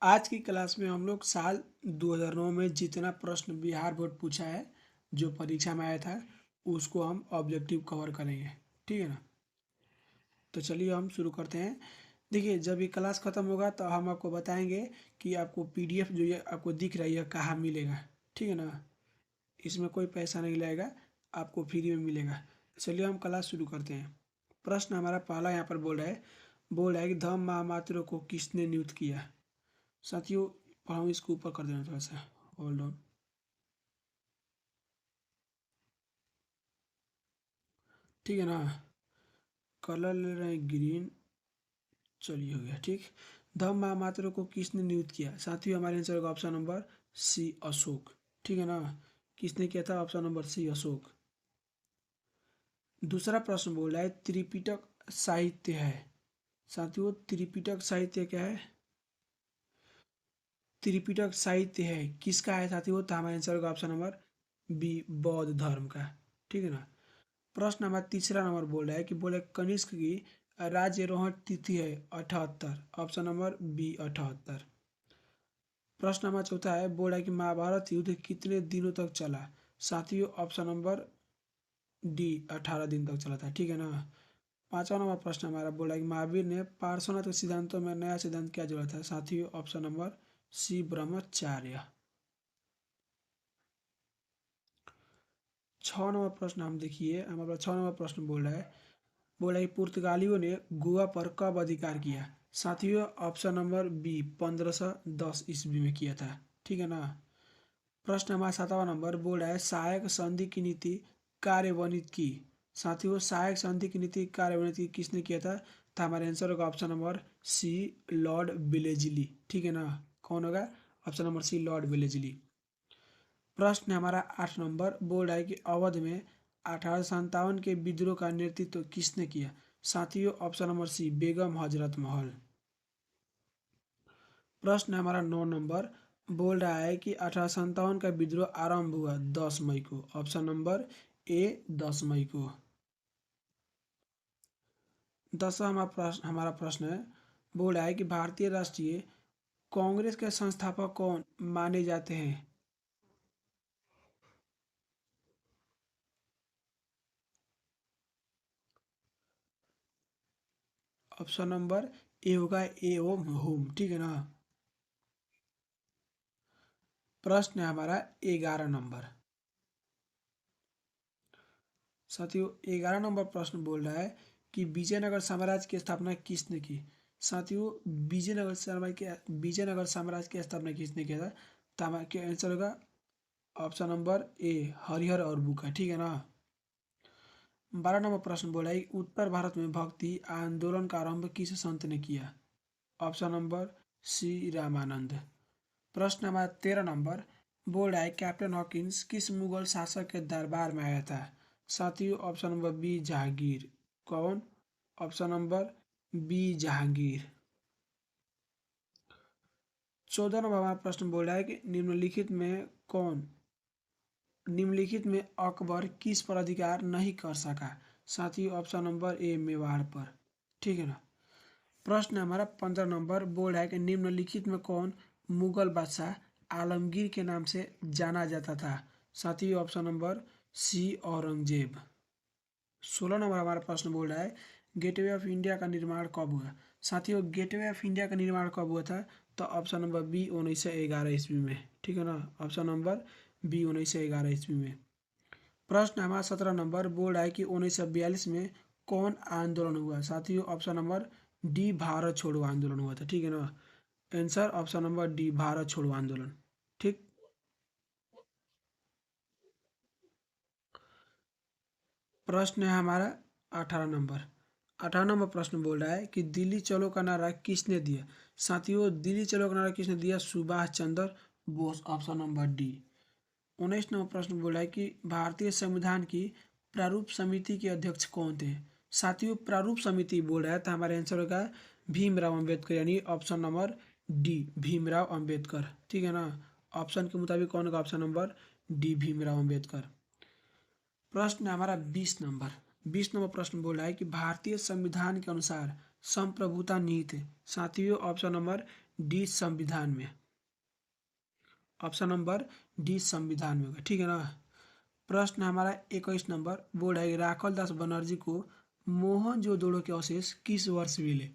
आज की क्लास में हम लोग साल 2009 में जितना प्रश्न बिहार बोर्ड पूछा है, जो परीक्षा में आया था, उसको हम ऑब्जेक्टिव कवर करेंगे। ठीक है ना। तो चलिए हम शुरू करते हैं। देखिए, जब ये क्लास ख़त्म होगा तो हम आपको बताएंगे कि आपको पीडीएफ जो ये आपको दिख रही है कहाँ मिलेगा। ठीक है ना। इसमें कोई पैसा नहीं लगेगा, आपको फ्री में मिलेगा। चलिए हम क्लास शुरू करते हैं। प्रश्न हमारा पहला यहाँ पर बोल रहा है कि धम्म महामात्र को किसने नियुक्त किया। साथियों, हम इसको ऊपर कर देना थोड़ा सा। Hold on. ठीक है ना। कलर ले रहे हैं ग्रीन। चलिए हो गया ठीक। धम्म महामात्र को किसने नियुक्त किया। साथियों, हमारे आंसर होगा ऑप्शन नंबर सी, अशोक। ठीक है ना। किसने किया था, ऑप्शन नंबर सी, अशोक। दूसरा प्रश्न बोल रहा है त्रिपिटक साहित्य है। साथियों, त्रिपिटक साहित्य क्या है। त्रिपिटक साहित्य है किसका है साथियों, तो हमारा आंसर होगा ऑप्शन नंबर बी, बौद्ध धर्म का। ठीक है ना। प्रश्न नंबर तीसरा नंबर बोल रहा है कि बोले कनिष्क की राज्यरोहण तिथि है 78। Option number B, 78। प्रश्न नंबर चौथा है बोल रहा है कि महाभारत युद्ध कितने दिनों तक चला। साथियों, ऑप्शन नंबर डी, 18 दिन तक चला था। ठीक है ना। पांचवा नंबर प्रश्न हमारा बोला कि महावीर ने पार्श्वनाथ के सिद्धांतों में नया सिद्धांत क्या जोड़ा था। साथियों, ऑप्शन नंबर सी, ब्रह्मचार्य। 6 नंबर प्रश्न हम देखिए, हमारा 6 नंबर प्रश्न बोला कि पुर्तगालियों ने गोवा पर कब अधिकार किया। साथियों, ऑप्शन नंबर बी, 1510 ईस्वी में किया था। ठीक है ना। प्रश्न हमारा 7वां नंबर बोल रहा है सहायक संधि की नीति कार्यान्वित की। साथियों, सहायक संधि की नीति कार्यान्वित की किसने किया था, तो हमारा आंसर होगा option number C, lord Wellesley. ठीक है ना। कौन होगा, option number C, lord Wellesley. प्रश्न हमारा 8 नंबर बोल रहा है कि अवध में 1857 के विद्रोह का नेतृत्व किसने किया। साथियों, ऑप्शन नंबर सी, बेगम हजरत महल। प्रश्न हमारा 9 नंबर बोल रहा है कि 1857 का विद्रोह आरंभ हुआ 10 मई को। ऑप्शन नंबर ए, 10 मई को। 10वां हमारा प्रश्न है बोल रहा है कि भारतीय राष्ट्रीय कांग्रेस के संस्थापक कौन माने जाते हैं। ऑप्शन नंबर ए होगा ए ओम होम। ठीक है ना। प्रश्न है हमारा 11 नंबर। साथियों, 11 नंबर प्रश्न बोल रहा है कि विजयनगर साम्राज्य की स्थापना किसने की। साथियों, विजयनगर साम्राज्य की स्थापना किसने किया था, तो हमारा आंसर होगा ऑप्शन नंबर ए, हरिहर और बुका। ठीक है ना। 12 नंबर प्रश्न बोला है उत्तर भारत में भक्ति आंदोलन का आरंभ किस संत ने किया। Option number C, Ramanand. प्रश्न नंबर 13 नंबर बोल रहा है कैप्टन हॉकिंस किस मुगल शासक के दरबार में आया था। साथियों, ऑप्शन नंबर बी, जहांगीर। कौन, option number B, Jahangir. 14 number हमारा प्रश्न बोल रहा है कि निम्नलिखित में अकबर किस पर अधिकार नहीं कर सका। साथियों, ऑप्शन नंबर ए, मेवाड़ पर। ठीक है ना। प्रश्न हमारा 15 नंबर बोल रहा है कि निम्नलिखित में कौन मुगल बादशाह आलमगीर के नाम से जाना जाता था। साथियों, ऑप्शन नंबर सी, औरंगजेब। 16 नंबर हमारा प्रश्न बोल रहा है गेटवे ऑफ इंडिया का निर्माण कब हुआ। साथियों, गेटवे ऑफ इंडिया का निर्माण कब हुआ था, तो ऑप्शन नंबर बी, 1911 ईस्वी में। ठीक है ना। ऑप्शन नंबर बी, 1911 ईस्वी में। प्रश्न हमारा 17 नंबर बोल रहा है कि 1942 में कौन आंदोलन हुआ। साथियों, ऑप्शन नंबर डी, भारत छोड़ो आंदोलन हुआ था। ठीक है ना। Answer option number D, Bharat छोड़ो आंदोलन। ठीक। प्रश्न है हमारा 18 नंबर। 18 नंबर प्रश्न बोल रहा है कि दिल्ली चलो का नारा किसने दिया। साथियों, दिल्ली चलो का नारा किसने दिया, Subhash Chandra Bose. Option number D. 19 number प्रश्न बोला है कि भारतीय संविधान की प्रारूप समिति के अध्यक्ष कौन थे। साथियों, प्रारूप समिति बोल रहा है तो हमारा आंसर होगा भीमराव अंबेडकर, यानी option number D, Bhimrao Ambedkar. ठीक है ना। ऑप्शन के मुताबिक कौन होगा, option number D, Bhimrao Ambedkar. प्रश्न हमारा 20 नंबर। 20 नंबर प्रश्न बोला है कि भारतीय संविधान के अनुसार संप्रभुता निहित है। साथियों, ऑप्शन नंबर डी संविधान में। ऑप्शन नंबर डी संविधान में होगा, ठीक है ना। प्रश्न हमारा 21 नंबर बोर्ड है राखल दास बनर्जी को मोहनजोदड़ो के अवशेष किस वर्ष मिले।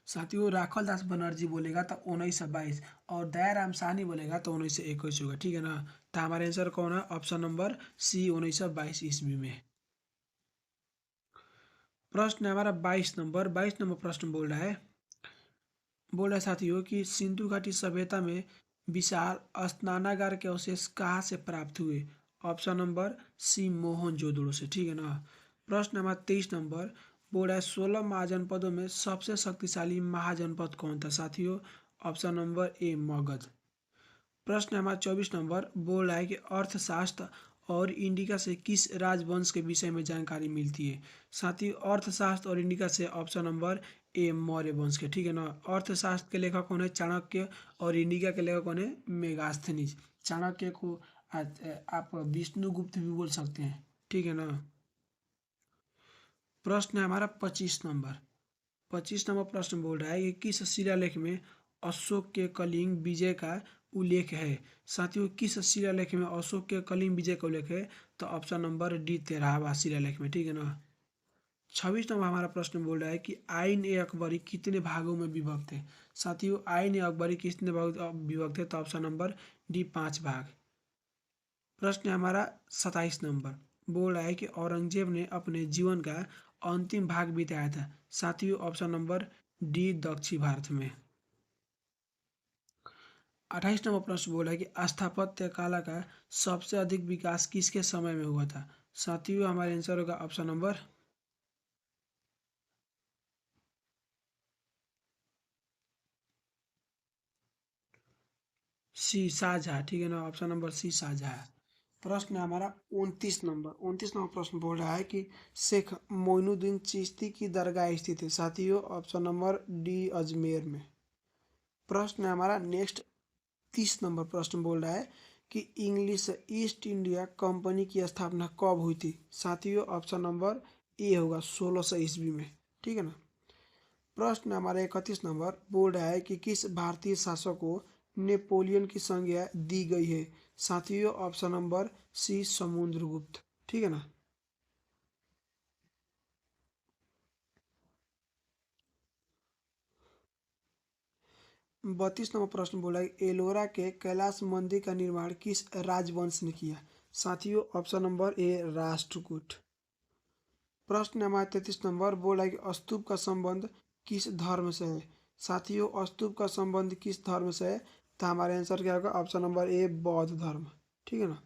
साथियों राखल दास बनर्जी बोलेगा तो 1922 और दयाराम साहनी बोलेगा तो 1921 होगा, ठीक है ना। तो हमारा आंसर कौन है, ऑप्शन नंबर सी 1922 ईस्वी में। प्रश्न हमारा 22 नंबर प्रश्न बोल रहा है साथियों कि सिंधु घाटी सभ्यता में विशाल स्नानागार के अवशेष कहाँ से प्राप्त हुए। ऑप्शन नंबर सी मोहनजोदड़ो से, ठीक है ना। प्रश्न नंबर 23 नंबर बोल रहा है 16 महाजनपदों में सबसे शक्तिशाली महाजनपद कौन था साथियों। Option number A Magadh. प्रश्न नंबर 24 नंबर बोल रहा है कि अर्थशास्त्र और इंडिका से किस राजवंश के विषय में जानकारी मिलती है। साथियों अर्थशास्त्र और इंडिका से ऑप्शन नंबर ए मौर्य वंश के, ठीक है ना। अर्थशास्त्र के लेखक कौन है, चाणक्य। और इंडिका के लेखक कौन है, मेगास्थनीज। चाणक्य को आप विष्णुगुप्त भी बोल सकते हैं, ठीक है ना। प्रश्न है हमारा 25 नंबर प्रश्न बोल रहा है कि किस शिलालेख में अशोक के कलिंग विजय का उल्लेख है। साथियों किस शिलालेख में अशोक के कलिंग विजय का उल्लेख है, तो ऑप्शन नंबर डी 13वां शिलालेख में, ठीक है ना। 26 नंबर हमारा प्रश्न बोल रहा है कि आइन ए अकबरी कितने भागों में विभक्त है। साथियों आइन ए अकबरी कितने विभक्त है, तो ऑप्शन नंबर डी 5 भाग। प्रश्न है हमारा 27 नंबर बोल रहा है कि औरंगजेब ने अपने जीवन का अंतिम भाग बिताया था। साथियों ऑप्शन नंबर डी दक्षिण भारत में। 28 नंबर प्रश्न बोला है कि स्थापत्य कला का सबसे अधिक विकास किसके समय में हुआ था। साथियों हमारा आंसर होगा ऑप्शन नंबर सी शाहजहाँ, ठीक है ना। Option number C Shahjahan. प्रश्न है हमारा 29 नंबर प्रश्न बोल रहा है कि शेख मोइनुद्दीन चिश्ती की दरगाह स्थित है। साथियों ऑप्शन नंबर डी अजमेर में। प्रश्न है हमारा नेक्स्ट 30 नंबर प्रश्न बोल रहा है कि इंग्लिश ईस्ट इंडिया कंपनी की स्थापना कब हुई थी। साथियों ऑप्शन नंबर ए होगा 1600 ईस्वी में, ठीक है ना। प्रश्न हमारा 31 नंबर बोल रहा है कि किस भारतीय शासक को नेपोलियन की संज्ञा दी गई है। साथियों ऑप्शन नंबर सी समुद्रगुप्त, ठीक है ना। 32 नंबर प्रश्न बोला है एलोरा के कैलाश मंदिर का निर्माण किस राजवंश ने किया। साथियों ऑप्शन नंबर ए राष्ट्रकूट। प्रश्न नंबर 33 नंबर बोला है कि स्तूप का संबंध किस धर्म से है। साथियों स्तूप का संबंध किस धर्म से है, तो हमारे आंसर क्या होगा ऑप्शन नंबर ए बौद्ध धर्म, ठीक है ना।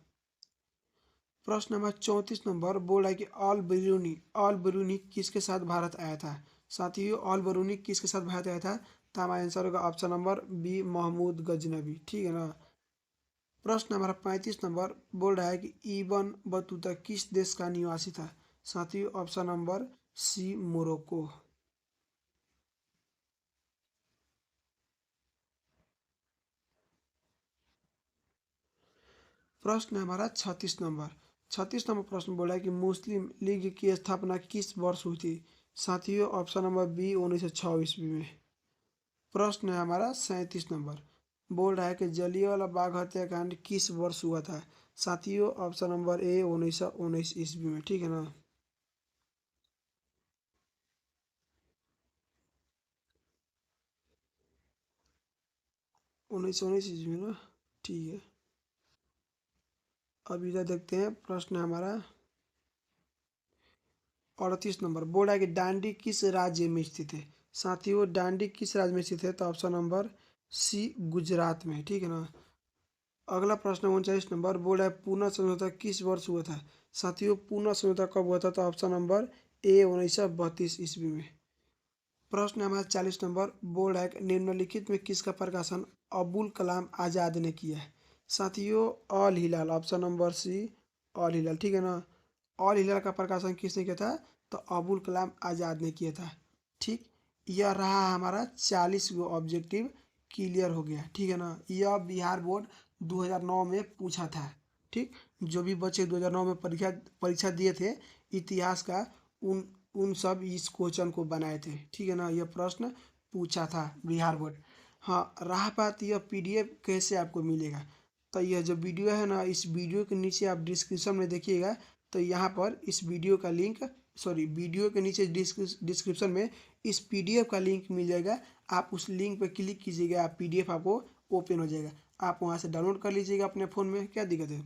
प्रश्न नंबर 34 नंबर बोला है कि ऑल बरूनी किसके साथ भारत आया था। साथियों ऑल बरूनी किसके साथ भारत आया था, तो हमारा आंसर होगा option number B Mahmud Ghaznavi, ठीक है ना। प्रश्न हमारा 35 नंबर बोल रहा है कि इबन बतूता किस देश का निवासी था। साथियों ऑप्शन नंबर सी मोरक्को। प्रश्न है हमारा 36 नंबर प्रश्न बोला है कि मुस्लिम लीग की स्थापना किस वर्ष हुई थी। साथियों ऑप्शन नंबर बी 1906 ईस्वी में। प्रश्न है हमारा 37 नंबर बोल रहा है कि जलियांवाला बाग हत्याकांड किस वर्ष हुआ था। साथियों ऑप्शन नंबर ए 1919 ईस्वी में, ठीक है ना। 1919 ईस्वी में ना, ठीक है। अब इधर देखते हैं प्रश्न है हमारा 38 नंबर बोल रहा है कि डांडी किस राज्य में स्थित है। साथियों डांडी किस राज्य में स्थित है, तो ऑप्शन नंबर सी गुजरात में, ठीक है ना। अगला प्रश्न 39 नंबर बोल रहा है पूना समझौता किस वर्ष हुआ था। साथियों पूना समझौता कब हुआ था, तो ऑप्शन नंबर ए 1932 ईस्वी में। प्रश्न नंबर 40 नंबर बोल रहा है कि निम्नलिखित में किसका प्रकाशन अबुल कलाम आज़ाद ने किया है। साथियों अल हिलाल, ऑप्शन नंबर सी अल हिलाल, ठीक है ना। अल हिलाल का प्रकाशन किसने किया था, तो अबुल कलाम आज़ाद ने किया था, ठीक। यह रहा हमारा 40 गो ऑब्जेक्टिव क्लियर हो गया, ठीक है ना। यह बिहार बोर्ड 2009 में पूछा था, ठीक। जो भी बच्चे 2009 में परीक्षा परीक्षा दिए थे इतिहास का उन उन सब इस क्वेश्चन को बनाए थे। ठीक है ना, यह प्रश्न पूछा था बिहार बोर्ड। हाँ, रहा बात यह पीडीएफ कैसे आपको मिलेगा, तो यह जो वीडियो है ना, इस वीडियो के नीचे आप डिस्क्रिप्शन में देखिएगा, तो यहाँ पर इस वीडियो का लिंक, सॉरी वीडियो के नीचे डिस्क्रिप्शन में इस पीडीएफ का लिंक मिल जाएगा। आप उस लिंक पर क्लिक कीजिएगा, आप पीडीएफ आपको ओपन हो जाएगा, आप वहाँ से डाउनलोड कर लीजिएगा अपने फ़ोन में, क्या दिक्कत है।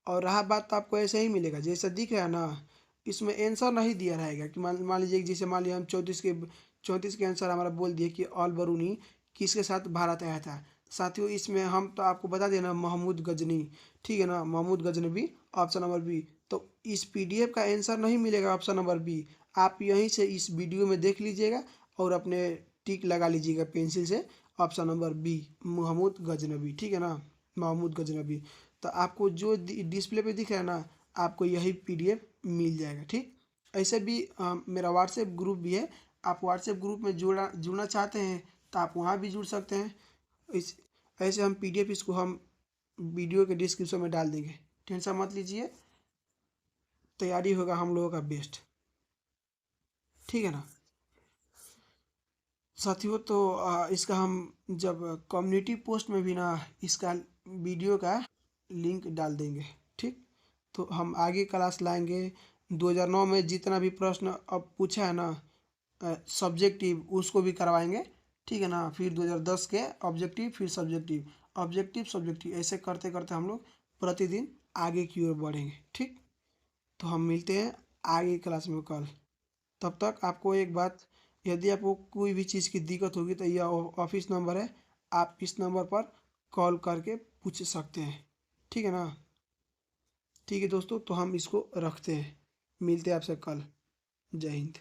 और रहा बात, तो आपको ऐसे ही मिलेगा जैसा दिख रहा है ना, इसमें आंसर नहीं दिया रहेगा कि मान मान लीजिए कि जैसे मान लिया हम 34 के आंसर हमारा बोल दिए कि अल बरूनी किसके साथ भारत आया था। साथियों इसमें हम तो आपको बता देना महमूद गजनी, ठीक है ना, Mahmud Ghaznavi option number B. तो इस पीडीएफ का आंसर नहीं मिलेगा ऑप्शन नंबर बी, आप यहीं से इस वीडियो में देख लीजिएगा और अपने टिक लगा लीजिएगा पेंसिल से, option number B Mahmud Ghaznavi, ठीक है ना, महमूद गजनबी। तो आपको जो डिस्प्ले पे दिख रहा है ना, आपको यही पीडीएफ मिल जाएगा। ठीक, ऐसे भी मेरा व्हाट्सएप ग्रुप भी है, आप व्हाट्सएप ग्रुप में जुड़ना चाहते हैं तो आप वहाँ भी जुड़ सकते हैं। इस ऐसे हम पीडीएफ इसको हम वीडियो के डिस्क्रिप्शन में डाल देंगे, टेंशन मत लीजिए, तैयारी होगा हम लोगों का बेस्ट, ठीक है ना साथियों। तो इसका हम जब कम्युनिटी पोस्ट में भी ना इसका वीडियो का लिंक डाल देंगे। ठीक, तो हम आगे क्लास लाएंगे। 2009 में जितना भी प्रश्न अब पूछा है ना सब्जेक्टिव, उसको भी करवाएंगे, ठीक है ना। फिर 2010 के ऑब्जेक्टिव, फिर सब्जेक्टिव, ऑब्जेक्टिव सब्जेक्टिव, ऐसे करते करते हम लोग प्रतिदिन आगे की ओर बढ़ेंगे। ठीक, तो हम मिलते हैं आगे क्लास में कल। तब तक आपको एक बात, यदि आपको कोई भी चीज़ की दिक्कत होगी तो यह ऑफिस नंबर है, आप इस नंबर पर कॉल करके पूछ सकते हैं, ठीक है ना। ठीक है दोस्तों, तो हम इसको रखते हैं, मिलते हैं आपसे कल। जय हिंद।